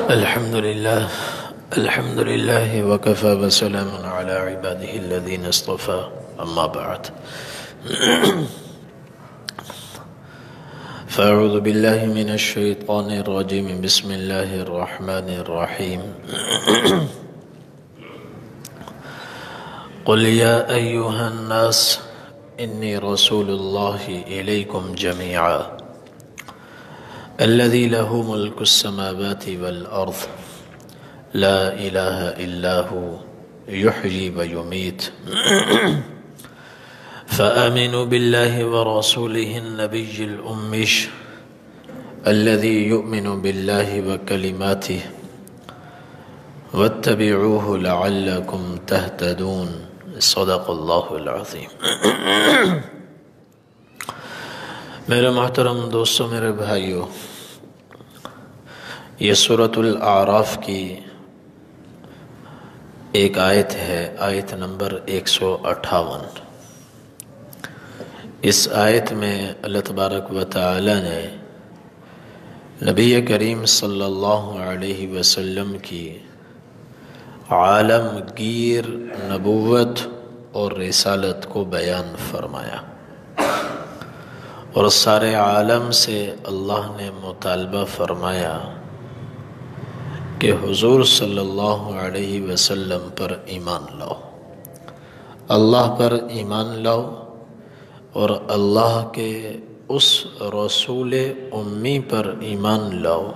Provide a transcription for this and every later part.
الحمد لله وكفى وسلام على عباده الذين اصطفى أما بعد فأعوذ بالله من الشيطان الرجيم بسم الله الرحمن الرحيم قل يا أيها الناس إني رسول الله إليكم جميعا الذي له ملك السماوات والأرض لا إله إلا هو يحيي ويميت فآمنوا بالله ورسوله النبي الأمي الذي يؤمن بالله وكلماته واتبعوه لعلكم تهتدون صدق الله العظيم. میرے محترم دوستو، میرے بھائیو، یہ سورۃ الاعراف کی ایک آیت ہے، آیت نمبر 158۔ اس آیت میں اللہ تبارک و تعالی نے نبی کریم صلی اللہ علیہ وسلم کی عالمگیر نبوت اور رسالت کو بیان فرمایا، اور سارے عالم سے اللہ نے مطالبہ فرمایا کہ حضور صلی اللہ علیہ وسلم پر ایمان لاؤ، اللہ پر ایمان لاؤ، اور اللہ کے اس رسول امی پر ایمان لاؤ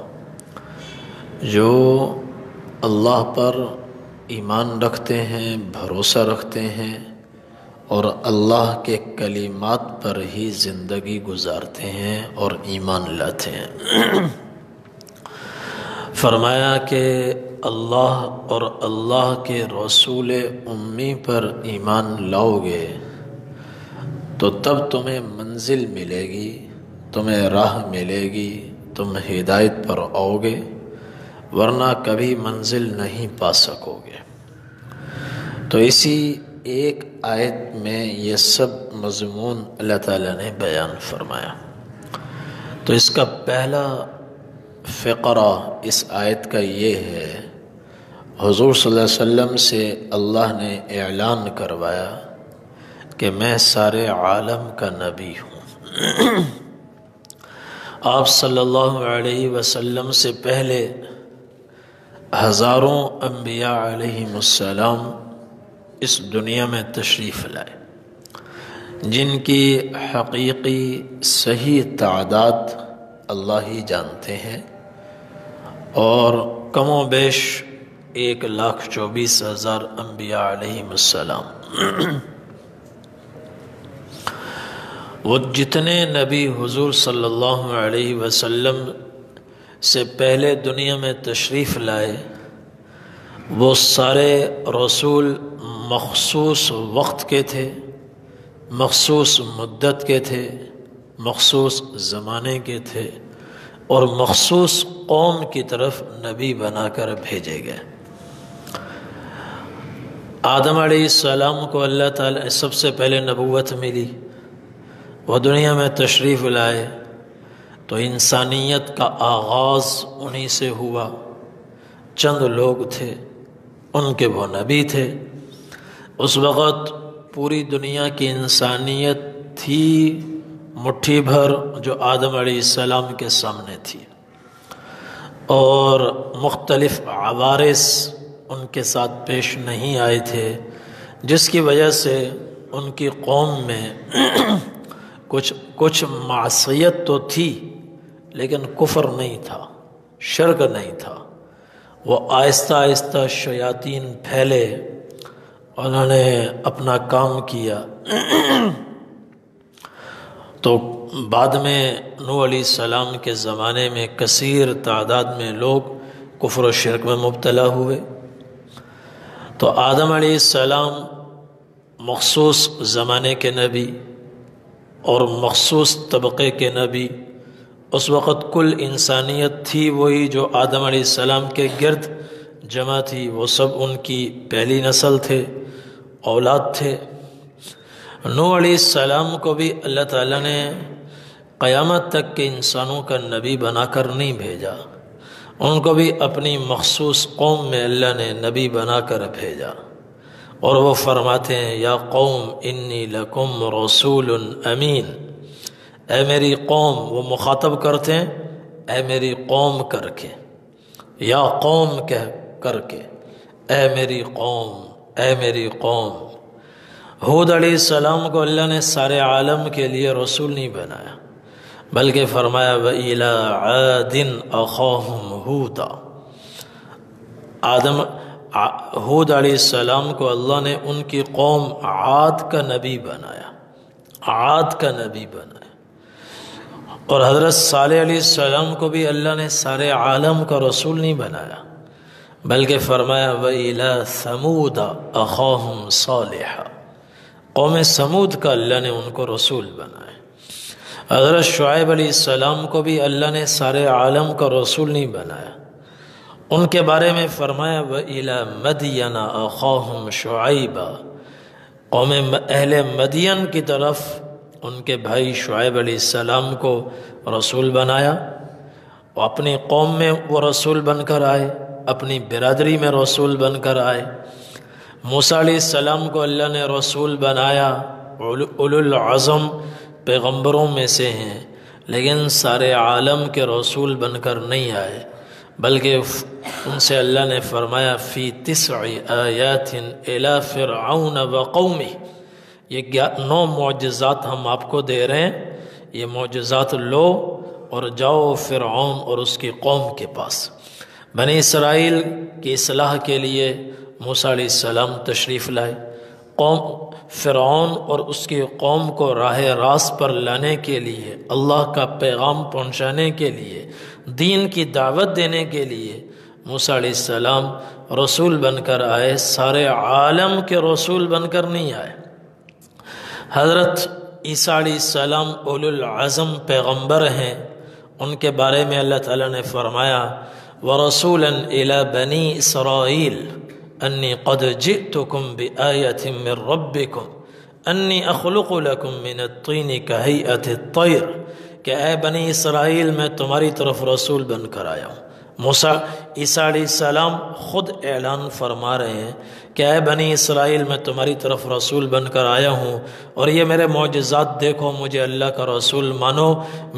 جو اللہ پر ایمان رکھتے ہیں، بھروسہ رکھتے ہیں، اور اللہ کے کلمات پر ہی زندگی گزارتے ہیں اور ایمان لاتے ہیں۔ فرمایا کہ اللہ اور اللہ کے رسول امی پر ایمان لاؤ گے تو تب تمہیں منزل ملے گی، تمہیں راہ ملے گی، تم ہدایت پر آؤ گے، ورنہ کبھی منزل نہیں پا سکو گے۔ تو اسی ایک آیت میں یہ سب مضمون اللہ تعالیٰ نے بیان فرمایا۔ تو اس کا پہلا فقرہ اس آیت کا یہ ہے، حضور صلی اللہ علیہ وسلم سے اللہ نے اعلان کروایا کہ میں سارے عالم کا نبی ہوں۔ آپ صلی اللہ علیہ وسلم سے پہلے ہزاروں انبیاء علیہم السلام اس دنیا میں تشریف لائے، جن کی حقیقی صحیح تعداد اللہ ہی جانتے ہیں، اور کم و بیش 1,24,000 انبیاء علیہم السلام۔ وہ جتنے نبی حضور صلی اللہ علیہ وسلم سے پہلے دنیا میں تشریف لائے، وہ سارے رسول مخصوص وقت کے تھے، مخصوص مدت کے تھے، مخصوص زمانے کے تھے، اور مخصوص قوم کی طرف نبی بنا کر بھیجے گئے۔ آدم علیہ السلام کو اللہ تعالیٰ سب سے پہلے نبوت ملی، وہ دنیا میں تشریف لائے تو انسانیت کا آغاز انہی سے ہوا۔ چند لوگ تھے، ان کے وہ نبی تھے۔ اس وقت پوری دنیا کی انسانیت تھی مٹھی بھر جو آدم علیہ السلام کے سامنے تھی، اور مختلف عوارض ان کے ساتھ پیش نہیں آئے تھے، جس کی وجہ سے ان کی قوم میں کچھ معصیت تو تھی لیکن کفر نہیں تھا، شرک نہیں تھا۔ وہ آہستہ آہستہ شیاطین پھیلے، انہوں نے اپنا کام کیا۔ تو بعد میں نوح علیہ السلام کے زمانے میں کثیر تعداد میں لوگ کفر و شرک میں مبتلا ہوئے۔ تو آدم علیہ السلام مخصوص زمانے کے نبی اور مخصوص طبقے کے نبی۔ اس وقت کل انسانیت تھی وہی جو آدم علیہ السلام کے گرد جمع تھی، وہ سب ان کی پہلی نسل تھے، اولاد تھے۔ نوح علیہ السلام کو بھی اللہ تعالیٰ نے قیامت تک کے انسانوں کا نبی بنا کر نہیں بھیجا، ان کو بھی اپنی مخصوص قوم میں اللہ نے نبی بنا کر بھیجا۔ اور وہ فرماتے ہیں یا قوم انی لکم رسول امین، اے میری قوم، وہ مخاطب کرتے ہیں اے میری قوم کر کے، یا قوم کہہ کر کے، اے میری قوم، اے میری قوم۔ ہود علیہ السلام کو اللہ نے سارے عالم کے لیے رسول نہیں بنایا، بلکہ فرمایا وَإِلَىٰ عَادٍ أَخَاهُمْ هُودًا، ہود علیہ السلام کو اللہ نے ان کی قوم عاد کا نبی بنایا، عاد کا نبی بنایا۔ اور حضرت صالح علیہ السلام کو بھی اللہ نے سارے عالم کا رسول نہیں بنایا، بلکہ فرمایا وَإِلَىٰ ثَمُودَ أَخَاهُمْ صَالِحًا، قوم سمود کا اللہ نے ان کو رسول بنایا۔ حضرت شعیب علیہ السلام کو بھی اللہ نے سارے عالم کا رسول نہیں بنایا، ان کے بارے میں فرمایا وَإِلَىٰ مَدْيَنَ أَخَاهُمْ شُعَيْبًا، قوم اہل مدین کی طرف ان کے بھائی شعیب علیہ السلام کو رسول بنایا، اور اپنی قوم میں وہ رسول بن کر آئے، اپنی برادری میں رسول بن کر آئے۔ موسیٰ علیہ السلام کو اللہ نے رسول بنایا، اولو العزم پیغمبروں میں سے ہیں، لیکن سارے عالم کے رسول بن کر نہیں آئے، بلکہ ان سے اللہ نے فرمایا فی 9 آیات الی فرعون وقومہ، یہ 9 معجزات ہم آپ کو دے رہے ہیں، یہ معجزات لو اور جاؤ فرعون اور اس کی قوم کے پاس۔ بنی اسرائیل کی اصلاح کے لیے موسیٰ علیہ السلام تشریف لائے، فرعون اور اس کی قوم کو راہ راست پر لانے کے لیے، اللہ کا پیغام پہنچانے کے لیے، دین کی دعوت دینے کے لیے موسیٰ علیہ السلام رسول بن کر آئے، سارے عالم کے رسول بن کر نہیں آئے۔ حضرت عیسیٰ علیہ السلام اولو العزم پیغمبر ہیں، ان کے بارے میں اللہ تعالیٰ نے فرمایا وَرَسُولًا إِلَىٰ بَنِي إِسْرَائِيلَ أَنِّي قَدْ جِئْتُكُمْ بِآيَةٍ مِّن رَبِّكُمْ أَنِّي أَخْلُقُ لَكُم مِّنَ الطِّينِ كَهَيْئَةِ الطَّيْرِ، کہ اے بنی اسرائیل میں تمہاری طرف رسول بن کر آیا ہوں۔ عیسیٰ علیہ السلام خود اعلان فرما رہے ہیں کہ اے بنی اسرائیل میں تمہاری طرف رسول بن کر آیا ہوں، اور یہ میرے معجزات دیکھو، مجھے اللہ کا رسول مانو،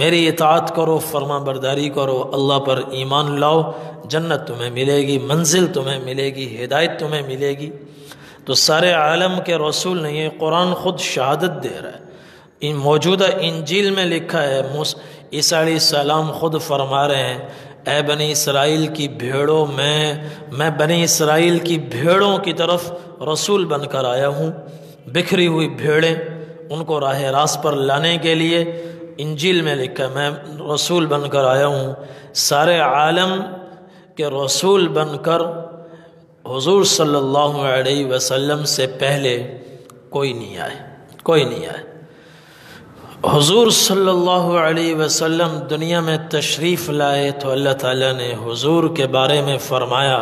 میری اطاعت کرو، فرما برداری کرو، اللہ پر ایمان لاؤ، جنت تمہیں ملے گی، منزل تمہیں ملے گی، ہدایت تمہیں ملے گی۔ تو سارے عالم کے رسول نہیں، یہ قرآن خود شہادت دے رہا ہے۔ ان موجودہ انجیل میں لکھا ہے، عیسیٰ علیہ السلام خود فرما رہے ہیں اے بنی اسرائیل کی بھیڑوں میں بنی اسرائیل کی بھیڑوں کی طرف رسول بن کر آیا ہوں، بکھری ہوئی بھیڑیں ان کو راہ راست پر لانے کے لیے انجیل میں لکھا ہے میں رسول بن کر آیا ہوں۔ سارے عالم کے رسول بن کر حضور صلی اللہ علیہ وسلم سے پہلے کوئی نہیں آئے۔ حضور صلی اللہ علیہ وسلم دنیا میں تشریف لائے تو اللہ تعالیٰ نے حضور کے بارے میں فرمایا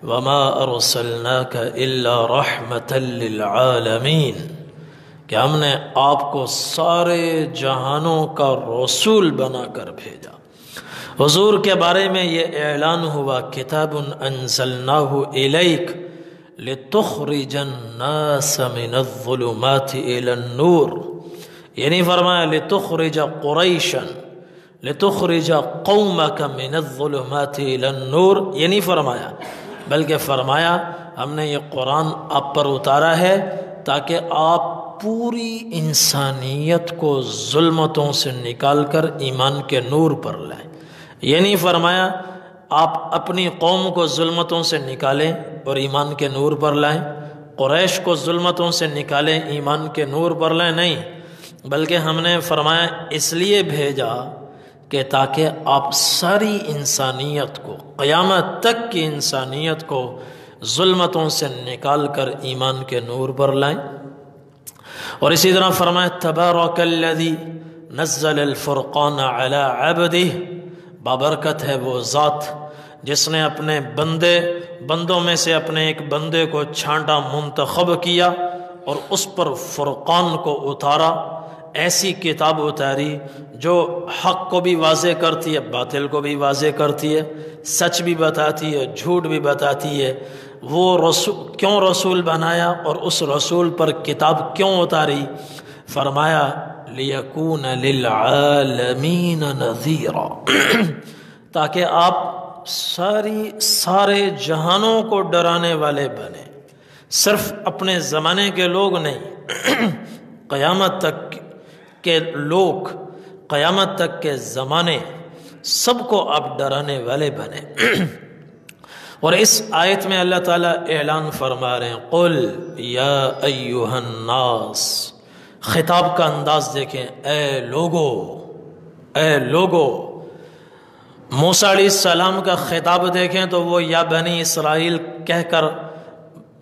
وَمَا أَرْسَلْنَاكَ إِلَّا رَحْمَةً لِلْعَالَمِينَ، کہ ہم نے آپ کو سارے جہانوں کا رسول بنا کر بھیجا۔ حضور کے بارے میں یہ اعلان ہوا کتاب انزلناہ الیک لتخرج الناس من الظلمات الى النور، یہ نہیں فرمایا لتخرج قریشا لتخرج قومک من الظلمات الى النور، یہ نہیں فرمایا، بلکہ فرمایا ہم نے یہ قرآن آپ پر اتارا ہے تاکہ آپ پوری انسانیت کو ظلمتوں سے نکال کر ایمان کے نور پر لائیں۔ یہ نہیں فرمایا آپ اپنی قوم کو ظلمتوں سے نکالیں اور ایمان کے نور پر لائیں، قریش کو ظلمتوں سے نکالیں ایمان کے نور پر لائیں، نہیں، بلکہ ہم نے فرمایا اس لیے بھیجا کہ تاکہ آپ ساری انسانیت کو، قیامت تک کی انسانیت کو ظلمتوں سے نکال کر ایمان کے نور پر لائیں۔ اور اسی طرح فرمایا تبارک الذی نزل الفرقان علی عبدہ، بابرکت ہے وہ ذات جس نے اپنے بندوں میں سے اپنے ایک بندے کو چھانٹا، منتخب کیا اور اس پر فرقان کو اتارا۔ ایسی کتاب اتاری جو حق کو بھی واضح کرتی ہے، باطل کو بھی واضح کرتی ہے، سچ بھی بتاتی ہے، جھوٹ بھی بتاتی ہے۔ وہ رسول کیوں رسول بنایا اور اس رسول پر کتاب کیوں اتاری؟ فرمایا لیکون للعالمین نذیرا، تاکہ آپ سارے جہانوں کو ڈرانے والے بنے، صرف اپنے زمانے کے لوگ نہیں، قیامت تک کے لوگ، قیامت تک کے زمانے، سب کو آپ ڈرانے والے بنے۔ اور اس آیت میں اللہ تعالیٰ اعلان فرما رہے ہیں قل یا ایہا الناس، خطاب کا انداز دیکھیں، اے لوگو، اے لوگو۔ موسیٰ علیہ السلام کا خطاب دیکھیں تو وہ یا بنی اسرائیل کہہ کر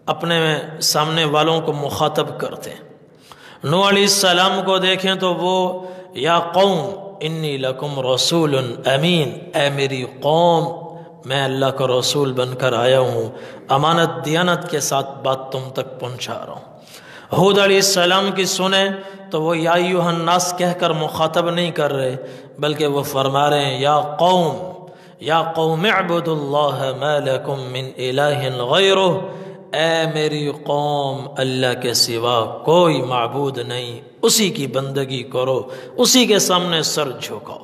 اپنے سامنے والوں کو مخاطب کرتے ہیں۔ نوح علیہ السلام کو دیکھیں تو وہ یا قوم انی لکم رسول امین، اے میری قوم میں اللہ کا رسول بن کر آیا ہوں، امانت دیانت کے ساتھ بات تم تک پہنچا رہا ہوں۔ ہود علیہ السلام کی سنیں تو وہ یا ایھا الناس کہہ کر مخاطب نہیں کر رہے، بلکہ وہ فرما رہے ہیں یا قوم اعبدوا اللہ ما لکم من الہ غیرہ، اے میری قوم اللہ کے سوا کوئی معبود نہیں، اسی کی بندگی کرو، اسی کے سامنے سر جھکاؤ۔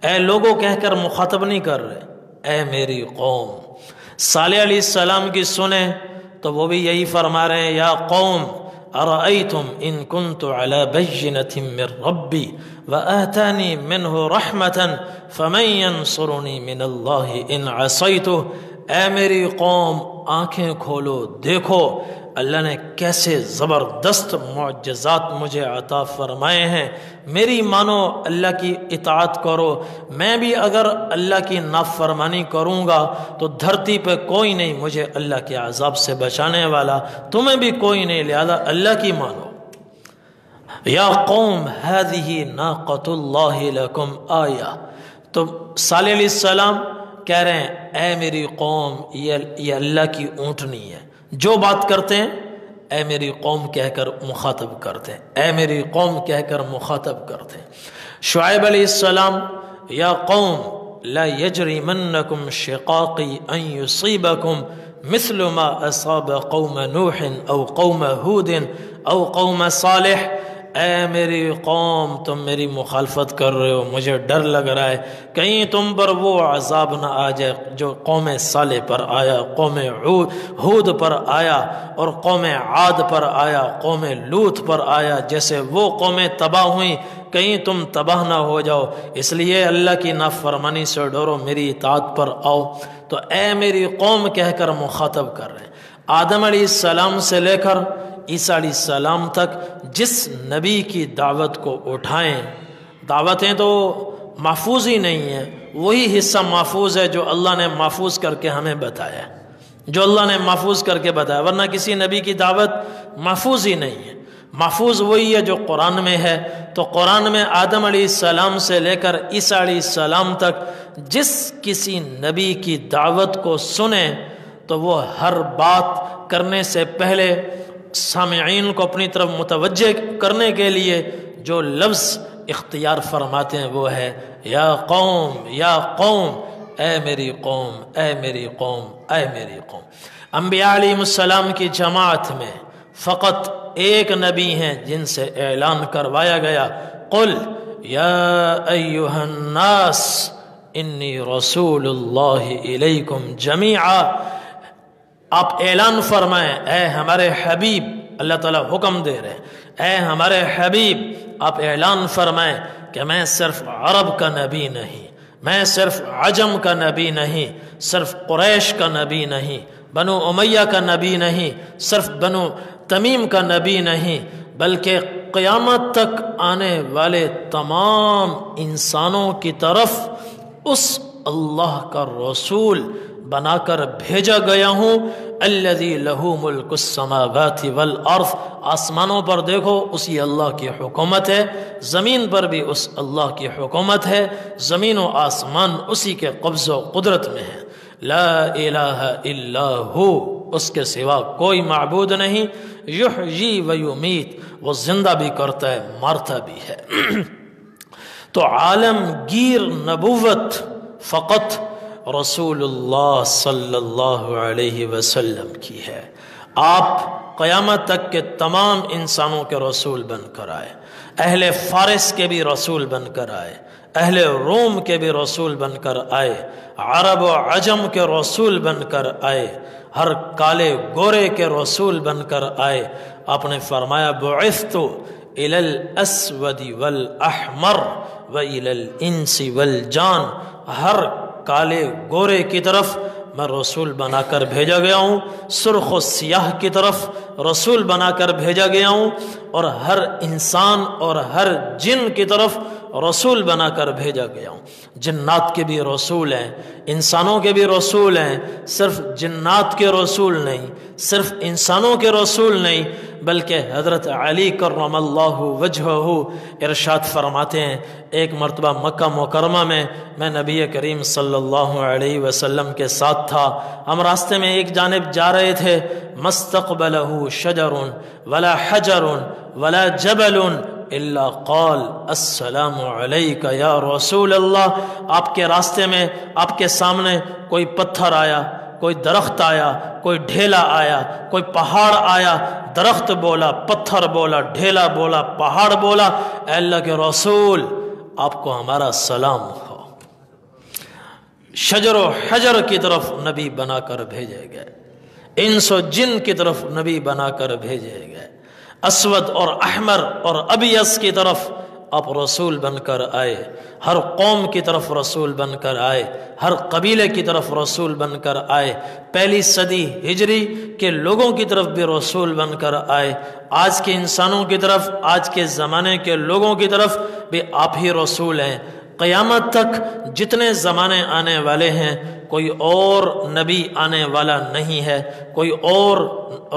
اے لوگوں کہہ کر مخاطب نہیں کر رہے، اے میری قوم۔ صالح علیہ السلام کی سنیں تو وہ بھی یہی فرما رہے ہیں یا قوم ارأیتم ان کنت علی بینۃ من ربی وآتانی منہ رحمۃ فمن ینصرنی من اللہ ان عصیتہ، اے میری قوم آنکھیں کھولو، دیکھو اللہ نے کیسے زبردست معجزات مجھے عطا فرمائے ہیں، میری مانو، اللہ کی اطاعت کرو۔ میں بھی اگر اللہ کی نافرمانی کروں گا تو دھرتی پہ کوئی نہیں مجھے اللہ کے عذاب سے بچانے والا، تمہیں بھی کوئی نہیں، لہذا اللہ کی مانو۔ یا قوم ہذہ ناقۃ اللہ لکم آیہ، تو صالح علیہ السلام کہہ رہے ہیں اے میری قوم یہ اللہ کی اونٹنی ہے، جو بات کرتے ہیں اے میری قوم کہہ کر مخاطب کرتے ہیں، اے میری قوم کہہ کر مخاطب کرتے ہیں۔ شعیب علیہ السلام یا قوم لا یجرمنکم شقاقی ان یصیبکم مثل ما اصاب قوم نوح او قوم ہود او قوم صالح، اے میری قوم تم میری مخالفت کر رہے ہو، مجھے ڈر لگ رہا ہے کہیں تم پر وہ عذاب نہ آ جائے جو قوم صالح پر آیا، قوم ہود پر آیا، اور قوم عاد پر آیا، قوم لوط پر آیا، جیسے وہ قومیں تباہ ہوئیں کہیں تم تباہ نہ ہو جاؤ، اس لیے اللہ کی نافرمانی سے ڈرو، میری اطاعت پر آؤ۔ تو اے میری قوم کہہ کر مخاطب کر رہے ہیں۔ آدم علیہ السلام سے لے کر عیسیٰ علیہ السلام تک جس نبی کی دعوت کو اٹھائیں، دعوتیں تو محفوظ ہی نہیں ہیں، وہی حصہ محفوظ ہے جو اللہ نے محفوظ کر کے ہمیں بتایا، جو اللہ نے محفوظ کر کے بتایا، ورنہ کسی نبی کی دعوت محفوظ ہی نہیں ہے۔ محفوظ وہی ہے جو قرآن میں ہے۔ تو قرآن میں آدم علیہ السلام سے لے کر عیسیٰ علیہ السلام تک جس کسی نبی کی دعوت کو سنیں تو وہ ہر بات کرنے سے پہلے سامعین کو اپنی طرف متوجہ کرنے کے لیے جو لفظ اختیار فرماتے ہیں وہ ہے یا قوم، اے میری قوم، اے میری قوم، اے میری قوم۔ انبیاء علیہ السلام کی جماعت میں فقط ایک نبی ہیں جن سے اعلان کروایا گیا قل یا ایھا الناس انی رسول اللہ الیکم جمیعا، آپ اعلان فرمائیں اے ہمارے حبیب، اللہ تعالیٰ حکم دے رہے ہیں اے ہمارے حبیب آپ اعلان فرمائیں کہ میں صرف عرب کا نبی نہیں، میں صرف عجم کا نبی نہیں، صرف قریش کا نبی نہیں، بنو امیہ کا نبی نہیں، صرف بنو تمیم کا نبی نہیں، بلکہ قیامت تک آنے والے تمام انسانوں کی طرف اس اللہ کا رسول بنا کر بھیجا گیا ہوں۔ الذی لہ ملک السماوات والارض، آسمانوں پر دیکھو اسی اللہ کی حکومت ہے، زمین پر بھی اس اللہ کی حکومت ہے، زمین و آسمان اسی کے قبض و قدرت میں ہے۔ لا الہ الا ہو اس کے سوا کوئی معبود نہیں، یحیی و یمیت، وہ زندہ بھی کرتا ہے مارتا بھی ہے۔ تو عالمگیر نبوت فقط رسول اللہ صلی اللہ علیہ وسلم کی ہے۔ آپ قیامت تک کے تمام انسانوں کے رسول بن کر آئے، اہل فارس کے بھی رسول بن کر آئے، اہل روم کے بھی رسول بن کر آئے، عرب و عجم کے رسول بن کر آئے، ہر کالے گورے کے رسول بن کر آئے۔ آپ نے فرمایا بعثت الی الاسود والاحمر و الی الانس والجان، ہر کالے گورے کی طرف میں رسول بنا کر بھیجا گیا ہوں، سرخ و سیاہ کی طرف رسول بنا کر بھیجا گیا ہوں، اور ہر انسان اور ہر جن کی طرف رسول بنا کر بھیجا گیا ہوں۔ جنات کے بھی رسول ہیں، انسانوں کے بھی رسول ہیں، صرف جنات کے رسول نہیں، صرف انسانوں کے رسول نہیں، بلکہ حضرت علی کرم اللہ وجہہ ارشاد فرماتے ہیں، ایک مرتبہ مکہ مکرمہ میں نبی کریم صلی اللہ علیہ وسلم کے ساتھ تھا، ہم راستے میں ایک جانب جا رہے تھے، مستقبلہ شجر ولا حجر ولا جبل الا قال السلام علیک یا رسول اللہ۔ آپ کے راستے میں، آپ کے سامنے کوئی پتھر آیا، کوئی درخت آیا، کوئی ڈھیلا آیا، کوئی پہاڑ آیا، درخت بولا، پتھر بولا، ڈھیلا بولا، پہاڑ بولا، اے اللہ کے رسول آپ کو ہمارا سلام ہو۔ شجر و حجر کی طرف نبی بنا کر بھیجے گئے، انس و جن کی طرف نبی بنا کر بھیجے گئے، اسود اور احمر اور ابیض کی طرف آپ رسول بن کر آئے، ہر قوم کی طرف رسول بن کر آئے، ہر قبیلے کی طرف رسول بن کر آئے، پہلی صدی ہجری کے لوگوں کی طرف بھی رسول بن کر آئے، آج کے انسانوں کی طرف، آج کے زمانے کے لوگوں کی طرف بھی آپ ہی رسول ہیں۔ قیامت تک جتنے زمانے آنے والے ہیں کوئی اور نبی آنے والا نہیں ہے، کوئی اور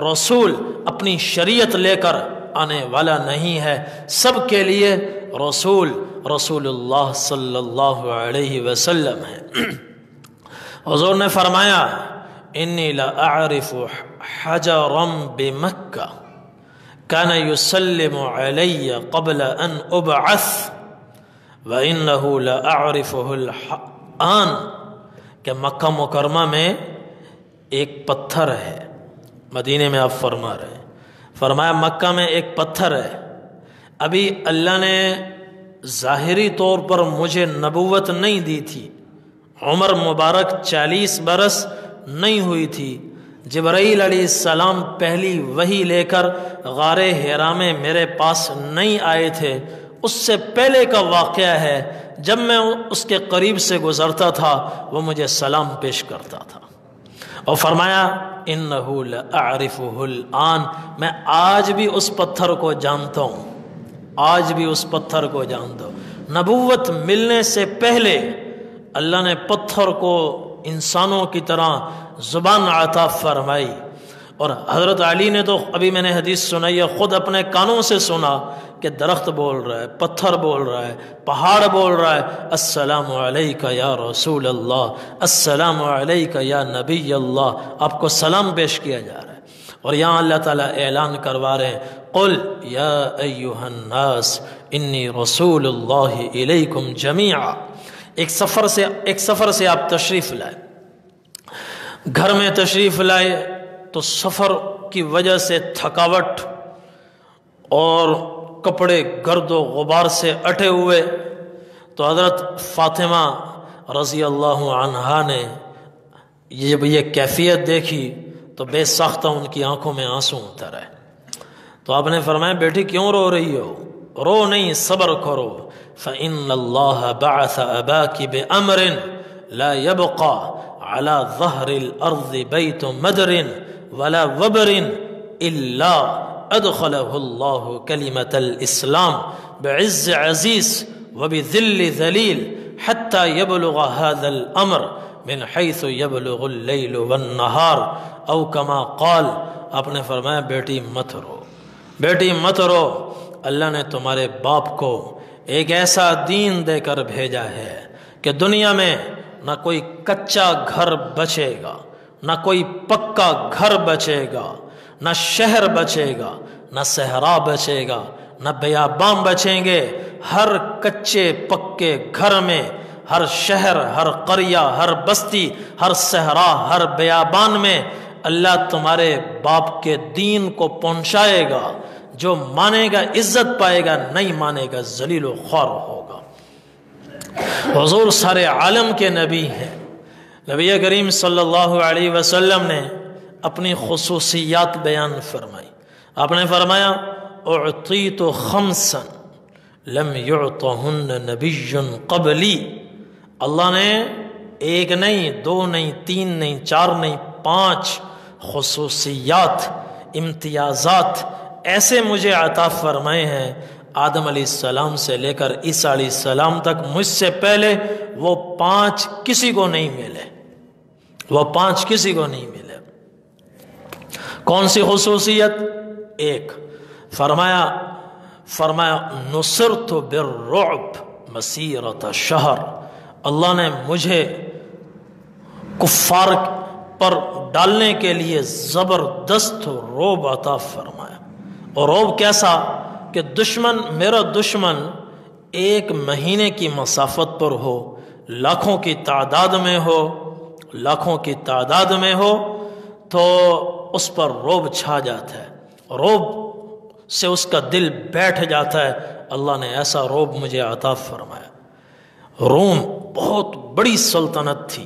رسول اپنی شریعت لے کر آنے والا نہیں ہے، سب کے لیے رسول اللہ صلی اللہ علیہ وسلم ہے۔ حضور نے فرمایا انی لاعرف حجرا بمکہ کان یسلم علی قبل ان ابعث وَإِنَّهُ لَأَعْرِفُهُ الْآن، کہ مکہ مکرمہ میں ایک پتھر ہے، مدینے میں آپ فرما رہے ہیں، فرمایا مکہ میں ایک پتھر ہے، ابھی اللہ نے ظاہری طور پر مجھے نبوت نہیں دی تھی، عمر مبارک 40 برس نہیں ہوئی تھی، جبرائیل علیہ السلام پہلی وحی لے کر غار حرا میں میرے پاس نہیں آئے تھے، اس سے پہلے کا واقعہ ہے، جب میں اس کے قریب سے گزرتا تھا وہ مجھے سلام پیش کرتا تھا، اور فرمایا انہو لأعرفہ الآن، میں آج بھی اس پتھر کو جانتا ہوں، آج بھی اس پتھر کو جانتا ہوں۔ نبوت ملنے سے پہلے اللہ نے پتھر کو انسانوں کی طرح زبان عطا فرمائی، اور حضرت علی نے تو ابھی میں نے حدیث سنائی ہے، خود اپنے کانوں سے سنا کہ درخت بول رہا ہے، پتھر بول رہا ہے، پہاڑ بول رہا ہے السلام علیک یا رسول اللہ، السلام علیک یا نبی اللہ، آپ کو سلام پیش کیا جا رہا ہے۔ اور یہاں اللہ تعالیٰ اعلان کروا رہے ہیں قل یا ایہا الناس انی رسول اللہ الیکم جمیعا۔ ایک سفر سے آپ تشریف لائے، گھر میں تشریف لائے تو سفر کی وجہ سے تھکاوٹ اور کپڑے گرد و غبار سے اٹے ہوئے، تو حضرت فاطمہ رضی اللہ عنہا نے یہ کیفیت دیکھی تو بے ساختہ ان کی آنکھوں میں آنسو اتر آئے، تو آپ نے فرمایا بیٹی کیوں رو رہی ہو؟ رو نہیں، صبر کرو، فإن اللہ بعث اباک بأمر لا يبقى على ظہر الارض بیت مدر ولا وبر الا ادخلہ اللہ کلمۃ الاسلام بعز عزیز وبذل ذلیل حتى يبلغ هذا الامر من حيث يبلغ الليل والنهار او كما قال۔ آپ نے فرمایا بیٹی مت رو، بیٹی مت رو، اللہ نے تمہارے باپ کو ایک ایسا دین دے کر بھیجا ہے کہ دنیا میں نہ کوئی کچا گھر بچے گا، نہ کوئی پکا گھر بچے گا، نہ شہر بچے گا، نہ صحرا بچے گا، نہ بیابان بچیں گے۔ ہر کچے پکے گھر میں، ہر شہر، ہر قریہ، ہر بستی، ہر صحرا، ہر بیابان میں اللہ تمہارے باپ کے دین کو پہنچائے گا۔ جو مانے گا عزت پائے گا، نہیں مانے گا ذلیل و خوار ہوگا۔ حضور سارے عالم کے نبی ہیں۔ نبی کریم صلی اللہ علیہ وسلم نے اپنی خصوصیات بیان فرمائی۔ آپ نے فرمایا اعطیت خمسا لم یعطہن نبی قبلی۔ اللہ نے ایک نہیں، دو نہیں، تین نہیں، چار نہیں، 5 خصوصیات، امتیازات ایسے مجھے عطا فرمائے ہیں، آدم علیہ السلام سے لے کر عیسیٰ علیہ السلام تک، مجھ سے پہلے وہ 5 کسی کو نہیں ملے، وہ 5 کسی کو نہیں ملے۔ کون سی خصوصیت؟ ایک، فرمایا نصرت بالرعب مسیرۃ شہر۔ اللہ نے مجھے کفار پر ڈالنے کے لیے زبردست رعب عطا فرمایا۔ اور رعب کیسا کہ میرا دشمن 1 مہینے کی مسافت پر ہو، لاکھوں کی تعداد میں ہو تو اس پر رعب چھا جاتا ہے، رعب سے اس کا دل بیٹھ جاتا ہے۔ اللہ نے ایسا رعب مجھے عطا فرمایا۔ روم بہت بڑی سلطنت تھی،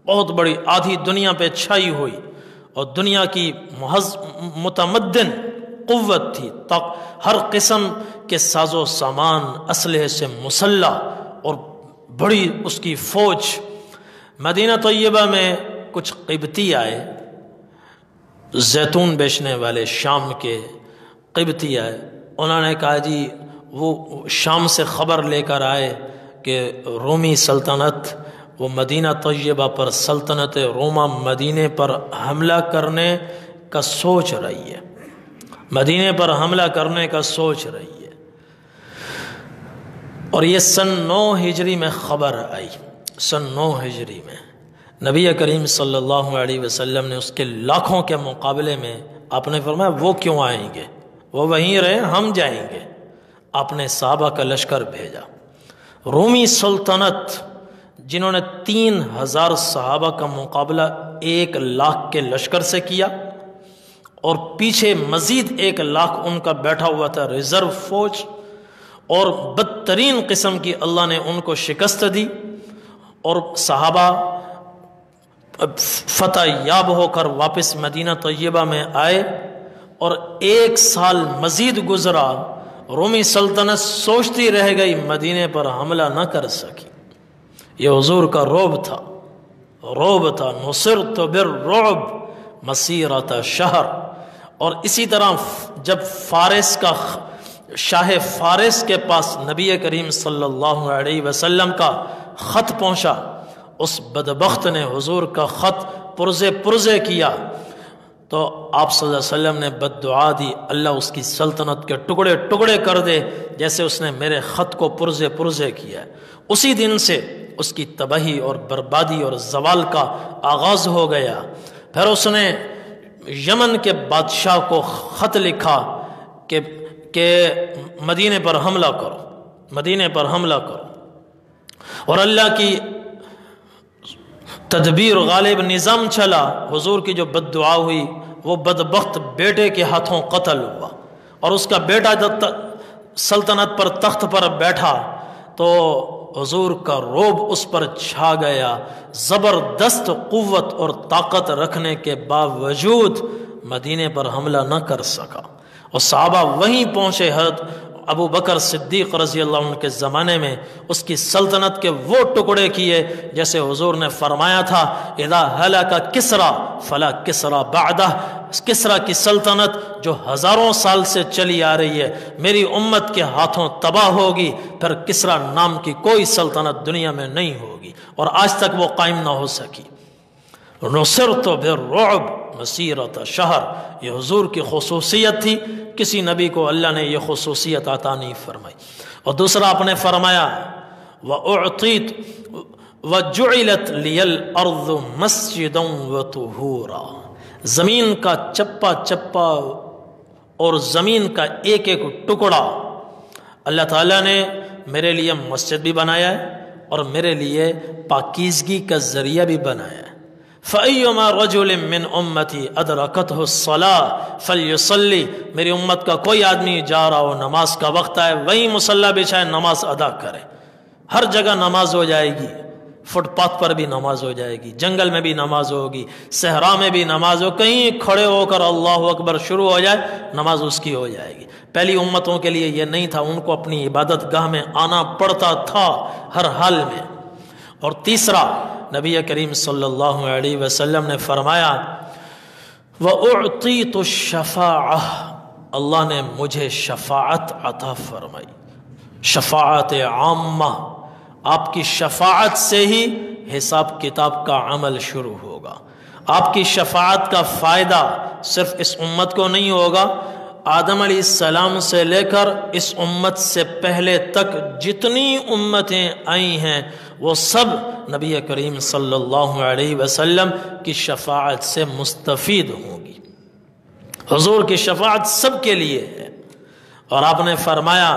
بہت بڑی، آدھی دنیا پہ چھائی ہوئی، اور دنیا کی متمدن قوت تھی، ہر قسم کے ساز و سامان، اسلحے سے مسلح، اور بڑی اس کی فوج۔ مدینہ طیبہ میں کچھ قبطی آئے، زیتون بیچنے والے، شام کے قبطی آئے۔ انہوں نے کہا جی وہ شام سے خبر لے کر آئے کہ رومی سلطنت وہ مدینہ طیبہ پر، سلطنت روما مدینے پر حملہ کرنے کا سوچ رہی ہے، مدینے پر حملہ کرنے کا سوچ رہی ہے۔ اور یہ سن 9 ہجری میں خبر آئی، سن 9 ہجری میں نبی کریم صلی اللہ علیہ وسلم نے اس کے لاکھوں کے مقابلے میں آپ نے فرمایا وہ کیوں آئیں گے، وہ وہیں رہے، ہم جائیں گے۔ آپ نے صحابہ کا لشکر بھیجا۔ رومی سلطنت جنہوں نے 3000 صحابہ کا مقابلہ 1 لاکھ کے لشکر سے کیا، اور پیچھے مزید 1 لاکھ ان کا بیٹھا ہوا تھا ریزرو فوج، اور بدترین قسم کی اللہ نے ان کو شکست دی، اور صحابہ فتح یاب ہو کر واپس مدینہ طیبہ میں آئے، اور 1 سال مزید گزرا، رومی سلطنت سوچتی رہ گئی، مدینے پر حملہ نہ کر سکی۔ یہ حضور کا رعب تھا، نصرت بالرعب مسیرۃ شہر۔ اور اسی طرح جب فارس کا شاہ فارس کے پاس نبی کریم صلی اللہ علیہ وسلم کا خط پہنچا، اس بدبخت نے حضور کا خط پرزے کیا، تو آپ صلی اللہ علیہ وسلم نے بد دعا دی، اللہ اس کی سلطنت کے ٹکڑے ٹکڑے کر دے جیسے اس نے میرے خط کو پرزے کیا ہے۔ اسی دن سے اس کی تباہی اور بربادی اور زوال کا آغاز ہو گیا۔ پھر اس نے یمن کے بادشاہ کو خط لکھا کہ مدینے پر حملہ کرو، اور اللہ کی تدبیر غالب نظام چلا۔ حضور کی جو بد دعا ہوئی، وہ بدبخت بیٹے کے ہاتھوں قتل ہوا، اور اس کا بیٹا جب سلطنت پر تخت پر بیٹھا تو حضور کا رعب اس پر چھا گیا۔ زبردست قوت اور طاقت رکھنے کے باوجود مدینے پر حملہ نہ کر سکا، اور صحابہ وہیں پہنچے۔ حضرت ابو بکر صدیق رضی اللہ عنہ کے زمانے میں اس کی سلطنت کے وہ ٹکڑے کیے جیسے حضور نے فرمایا تھا اذا ہلک کسریٰ فلا کسریٰ بعدہ۔ کسریٰ کی سلطنت جو ہزاروں سال سے چلی آ رہی ہے میری امت کے ہاتھوں تباہ ہوگی، پھر کسریٰ نام کی کوئی سلطنت دنیا میں نہیں ہوگی، اور آج تک وہ قائم نہ ہو سکی۔ نصرت بالرعب مسیرۃ شہر، یہ حضور کی خصوصیت تھی، کسی نبی کو اللہ نے یہ خصوصیت عطا نہیں فرمائی۔ اور دوسرا آپ نے فرمایا وَجُعِلَتْ لِيَ الْأَرْضُ مَسْجِدًا وَطُهُورًا، زمین کا چپا چپا اور زمین کا ایک ایک ٹکڑا اللہ تعالیٰ نے میرے لیے مسجد بھی بنایا ہے اور میرے لیے پاکیزگی کا ذریعہ بھی بنایا ہے۔ فَأَيُّمَا رَجُلٍ مِّنْ أُمَّتِي أَدْرَكَتْهُ الصَّلَاةُ فَلْيُصَلِّ، میری امت کا کوئی آدمی جا رہا ہو، نماز کا وقت آئے، وہیں مصلی بچھائے، نماز ادا کرے۔ ہر جگہ نماز ہو جائے گی، فٹ پاتھ پر بھی نماز ہو جائے گی، جنگل میں بھی نماز ہوگی، صحرا میں بھی نماز ہو، کہیں کھڑے ہو کر اللہ اکبر شروع ہو جائے، نماز اس کی ہو جائے گی۔ پہلی امتوں کے لیے یہ نہیں تھا، ان کو اپنی عبادت گاہ میں آنا پڑتا تھا ہر حال میں۔ اور تیسرا، نبی کریم صلی اللہ علیہ وسلم نے فرمایا وَأُعْطِيتُ الشَّفَاعَةَ، اللہ نے مجھے شفاعت عطا فرمائی، شفاعت عامہ۔ آپ کی شفاعت سے ہی حساب کتاب کا عمل شروع ہوگا۔ آپ کی شفاعت کا فائدہ صرف اس امت کو نہیں ہوگا، آدم علیہ السلام سے لے کر اس امت سے پہلے تک جتنی امتیں آئی ہیں وہ سب نبی کریم صلی اللہ علیہ وسلم کی شفاعت سے مستفید ہوں گی۔ حضور کی شفاعت سب کے لیے ہے۔ اور آپ نے فرمایا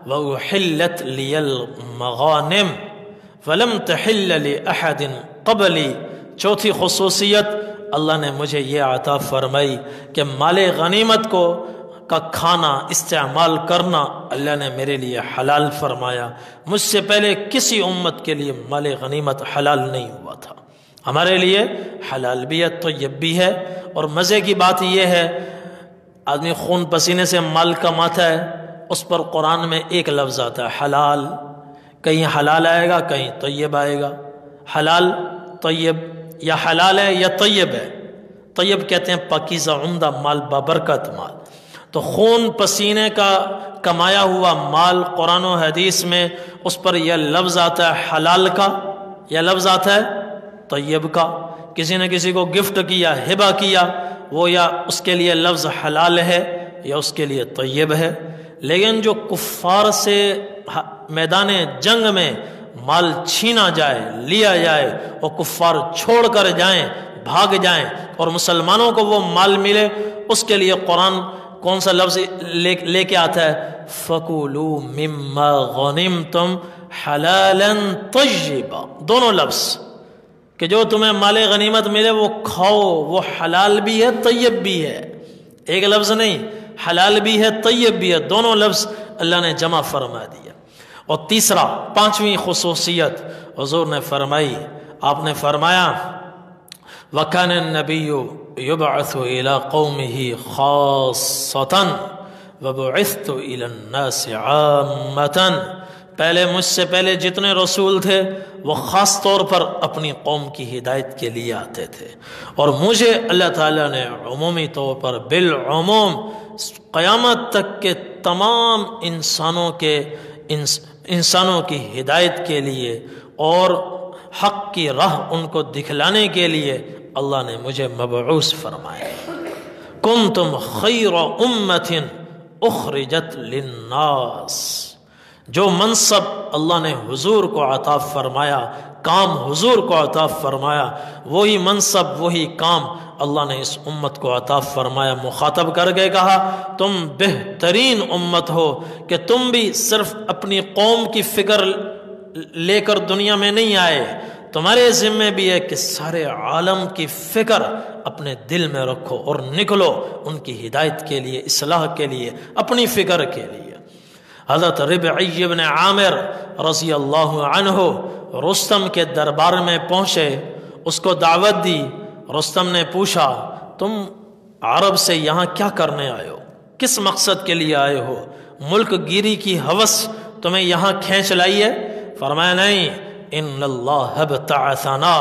وَأُحِلَّتْ لِيَ الْمَغَانِمُ فَلَمْ تَحِلَّ لِأَحَدٍ قَبْلِي، چوتھی خصوصیت اللہ نے مجھے یہ عطا فرمائی کہ مال غنیمت کا کھانا استعمال کرنا اللہ نے میرے لیے حلال فرمایا۔ مجھ سے پہلے کسی امت کے لیے مال غنیمت حلال نہیں ہوا تھا، ہمارے لیے حلال بھی ہے، طیب بھی ہے۔ اور مزے کی بات یہ ہے، آدمی خون پسینے سے مال کماتا ہے، اس پر قرآن میں ایک لفظ آتا ہے حلال، کہیں حلال آئے گا کہیں طیب آئے گا، حلال طیب، یا حلال ہے یا طیب ہے۔ طیب کہتے ہیں پاکیزہ عمدہ مال، بابرکت مال۔ تو خون پسینے کا کمایا ہوا مال قرآن و حدیث میں اس پر یہ لفظ آتا ہے حلال کا، یہ لفظ آتا ہے طیب کا۔ کسی نے کسی کو گفٹ کیا، ہبہ کیا، وہ یا اس کے لیے لفظ حلال ہے یا اس کے لیے طیب ہے۔ لیکن جو کفار سے میدان جنگ میں مال چھینا جائے، لیا جائے، اور کفار چھوڑ کر جائیں، بھاگ جائیں، اور مسلمانوں کو وہ مال ملے، اس کے لیے قرآن کون سا لفظ لے کے آتا ہے؟ فَكُلُوا مِمَّا غَنِمْتُمْ حَلَالًا طَيِّبًا، دونوں لفظ کہ جو تمہیں مال غنیمت ملے وہ کھاؤ، وہ حلال بھی ہے طیب بھی ہے، ایک لفظ نہیں، حلال بھی ہے طیب بھی ہے، دونوں لفظ اللہ نے جمع فرما دیا۔ اور تیسرا، پانچویں خصوصیت حضور نے فرمائی، آپ نے فرمایا وَكَانَ النَّبِيُّ يُبْعَثُ إِلَىٰ قَوْمِهِ خَاصَّةً وَبُعِثْتُ إِلَى النَّاسِ عَامَّةً، پہلے مجھ سے پہلے جتنے رسول تھے وہ خاص طور پر اپنی قوم کی ہدایت کے لیے آتے تھے، اور مجھے اللہ تعالیٰ نے عمومی طور پر بالعموم قیامت تک کے تمام انسانوں کی ہدایت کے لیے اور حق کی راہ ان کو دکھلانے کے لیے اللہ نے مجھے مبعوث فرمایا۔ کنتم خیر امت اخرجت للناس، جو منصب اللہ نے حضور کو عطا فرمایا، کام حضور کو عطا فرمایا، وہی منصب وہی کام اللہ نے اس امت کو عطا فرمایا۔ مخاطب کر کے کہا تم بہترین امت ہو کہ تم بھی صرف اپنی قوم کی فکر لے کر دنیا میں نہیں آئے، تمہارے ذمے بھی ہے کہ سارے عالم کی فکر اپنے دل میں رکھو اور نکلو ان کی ہدایت کے لیے، اصلاح کے لیے، اپنی فکر کے لیے۔ حضرت ربعی بن عامر رضی اللہ عنہ رستم کے دربار میں پہنچے، اس کو دعوت دی۔ رستم نے پوچھا تم عرب سے یہاں کیا کرنے آئے ہو، کس مقصد کے لیے آئے ہو؟ ملک گیری کی ہوس تمہیں یہاں کھینچ لائی ہے؟ فرمایا نہیں، ان اللہ ابتعثنا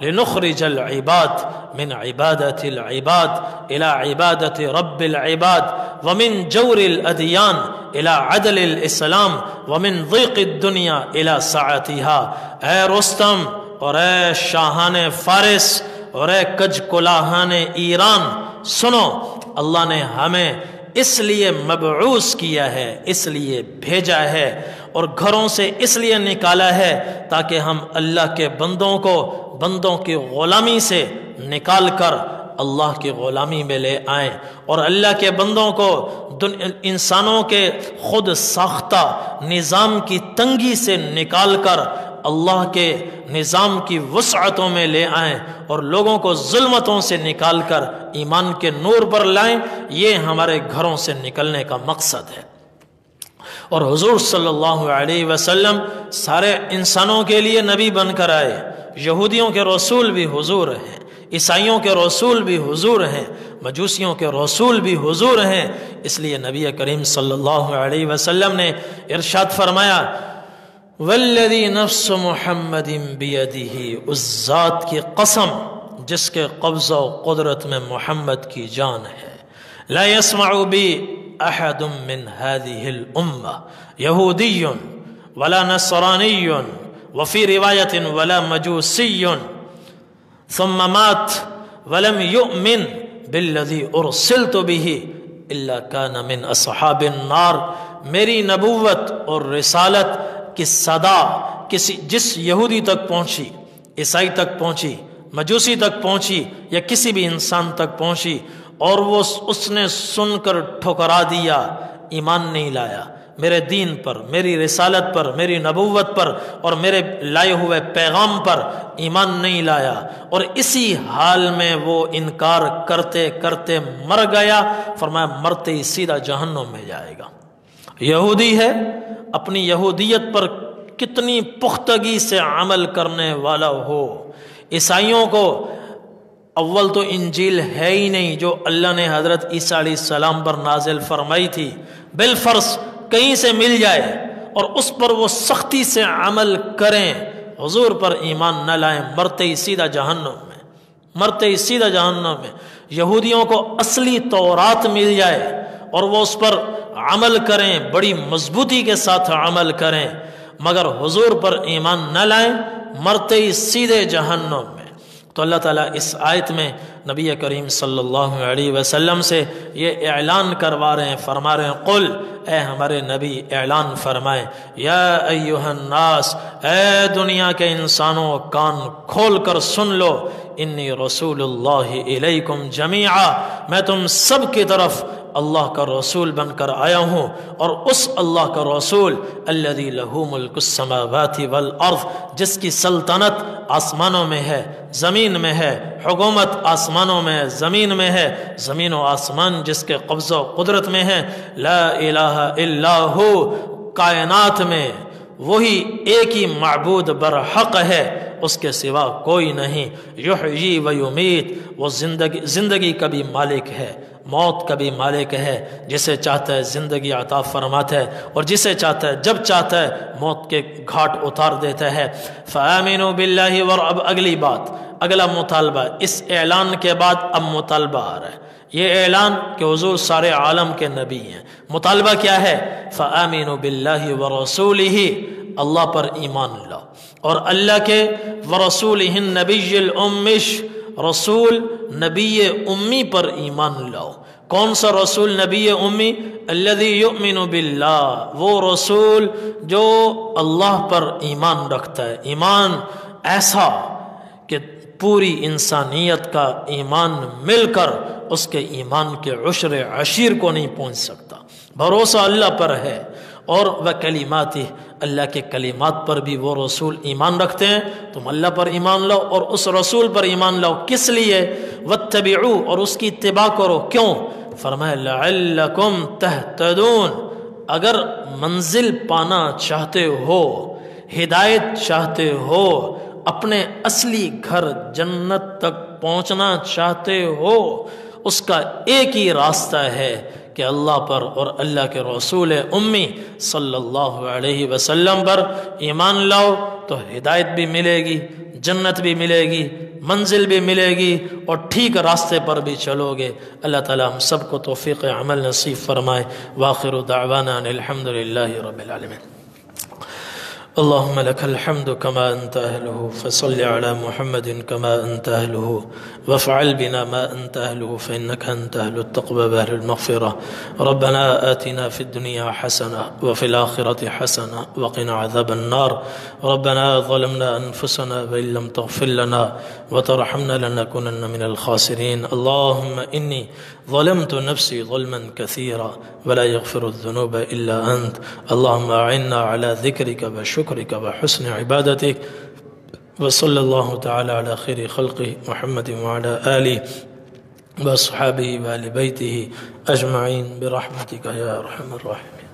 لنخرج العباد من عبادت العباد الى عبادت رب العباد ومن جور الادیان الى عدل الاسلام ومن ضیق الدنیا الى سعتها۔ اے رستم اور اے شاہان فارس اور اے کج کلاہان ایران، سنو، اللہ نے ہمیں اس لیے مبعوث کیا ہے، اس لیے بھیجا ہے، اور گھروں سے اس لیے نکالا ہے تاکہ ہم اللہ کے بندوں کی غلامی سے نکال کر اللہ کی غلامی میں لے آئیں، اور اللہ کے بندوں کو انسانوں کے خود ساختہ نظام کی تنگی سے نکال کر اللہ کے نظام کی وسعتوں میں لے آئیں، اور لوگوں کو ظلمتوں سے نکال کر ایمان کے نور پر لائیں۔ یہ ہمارے گھروں سے نکلنے کا مقصد ہے۔ اور حضور صلی اللہ علیہ وسلم سارے انسانوں کے لیے نبی بن کر آئے۔ یہودیوں کے رسول بھی حضور ہیں، عیسائیوں کے رسول بھی حضور ہیں، مجوسیوں کے رسول بھی حضور ہیں۔ اس لیے نبی کریم صلی اللہ علیہ وسلم نے ارشاد فرمایا، والذی نفس محمد بیدہ، اس ذات کی قسم جس کے قبضہ و قدرت میں محمد کی جان ہے، لا يسمع بی احد من هذه الامہ یہودی ولا نصرانی وفی روایت ولا مجوسی ثم مات ولم یؤمن بالذی ارسلت به الا کان من اصحاب النار۔ میری نبوت اور رسالت کی صدا جس یہودی تک پہنچی، عیسائی تک پہنچی، مجوسی تک پہنچی، یا کسی بھی انسان تک پہنچی، اور وہ اس نے سن کر ٹھکرا دیا، ایمان نہیں لایا میرے دین پر، میری رسالت پر، میری نبوت پر، اور میرے لائے ہوئے پیغام پر ایمان نہیں لایا، اور اسی حال میں وہ انکار کرتے کرتے مر گیا، فرمایا مرتے ہی سیدھا جہنم میں جائے گا۔ یہودی ہے، اپنی یہودیت پر کتنی پختگی سے عمل کرنے والا ہو۔ عیسائیوں کو اول تو انجیل ہے ہی نہیں جو اللہ نے حضرت عیسیٰ علیہ السلام پر نازل فرمائی تھی، بالفرض کہیں سے مل جائے اور اس پر وہ سختی سے عمل کریں، حضور پر ایمان نہ لائیں، مرتے ہی سیدھا جہنم میں، مرتے ہی سیدھا جہنم میں۔ یہودیوں کو اصلی تورات مل جائے اور وہ اس پر عمل کریں، بڑی مضبوطی کے ساتھ عمل کریں، مگر حضور پر ایمان نہ لائیں، مرتے ہی سیدھے جہنم میں۔ تو اللہ تعالیٰ اس آیت میں نبی کریم صلی اللہ علیہ وسلم سے یہ اعلان کروا رہے ہیں، فرما رہے ہیں، قل، اے ہمارے نبی اعلان فرمائیں، یا ایہا الناس، اے دنیا کے انسانوں کان کھول کر سن لو، انی رسول اللہ الیکم جمیعا، میں تم سب کی طرف اللہ کا رسول بن کر آیا ہوں، اور اس اللہ کا رسول الذی لہ ملک السماوات والارض، جس کی سلطنت آسمانوں میں ہے، زمین میں ہے، حکومت آسمانوں میں ہے، زمین میں ہے، زمین و آسمان جس کے قبضہ و قدرت میں ہے، لا الہ الا ہو، کائنات میں وہی ایک ہی معبود برحق ہے، اس کے سوا کوئی نہیں، یحیی و یمیت، وہ زندگی کا بھی مالک ہے، موت کا بھی مالک ہے، جسے چاہتا ہے زندگی عطا فرماتا ہے، اور جسے چاہتا ہے جب چاہتا ہے موت کے گھاٹ اتار دیتا ہے۔ فآمنوا باللہ، اور اب اگلی بات، اگلا مطالبہ، اس اعلان کے بعد اب مطالبہ آ رہا ہے، یہ اعلان کہ حضور سارے عالم کے نبی ہیں، مطالبہ کیا ہے؟ فآمنوا باللہ ورسولہ، اللہ پر ایمان لاؤ، اور اللہ کے ورسولہ النبی الامش، رسول نبی امی پر ایمان لاؤ۔ کون سا رسول نبی امی؟ الذی یؤمن باللہ، وہ رسول جو اللہ پر ایمان رکھتا ہے، ایمان ایسا کہ پوری انسانیت کا ایمان مل کر اس کے ایمان کے عشر عشیر کو نہیں پہنچ سکتا، بھروسہ اللہ پر ہے، اور وکلماتہ، اللہ کے کلمات پر بھی وہ رسول ایمان رکھتے ہیں، تم اللہ پر ایمان لاؤ اور اس رسول پر ایمان لاؤ، کس لیے؟ واتبعوا، اور اس کی اتباع کرو، کیوں؟ فرمایا لعلکم تہتدون، اگر منزل پانا چاہتے ہو، ہدایت چاہتے ہو، اپنے اصلی گھر جنت تک پہنچنا چاہتے ہو، اس کا ایک ہی راستہ ہے کہ اللہ پر اور اللہ کے رسول امی صلی اللہ علیہ وسلم پر ایمان لاؤ، تو ہدایت بھی ملے گی، جنت بھی ملے گی، منزل بھی ملے گی، اور ٹھیک راستے پر بھی چلو گے۔ اللہ تعالیٰ ہم سب کو توفیق عمل نصیب فرمائے۔ وآخر دعوانا ان الحمد للہ رب العالمین۔ اللهم لك الحمد كما أنت أهله، فصل على محمد كما أنت أهله، وافعل بنا ما أنت أهله، فإنك أنت أهل التقوى وأهل المغفرة. ربنا آتنا في الدنيا حسنة وفي الآخرة حسنة وقنا عذاب النار. ربنا ظلمنا أنفسنا وإن لم تغفر لنا وترحمنا لنكونن من الخاسرين. اللهم إني ظلمت نفسي ظلما كثيرا ولا يغفر الذنوب إلا أنت. اللهم أعنا على ذكرك وشكرك وحسن عبادتك. وصلى الله تعالى على خير خلقه محمد وعلى آله وأصحابه وآل بيته أجمعين برحمتك يا أرحم الراحمين.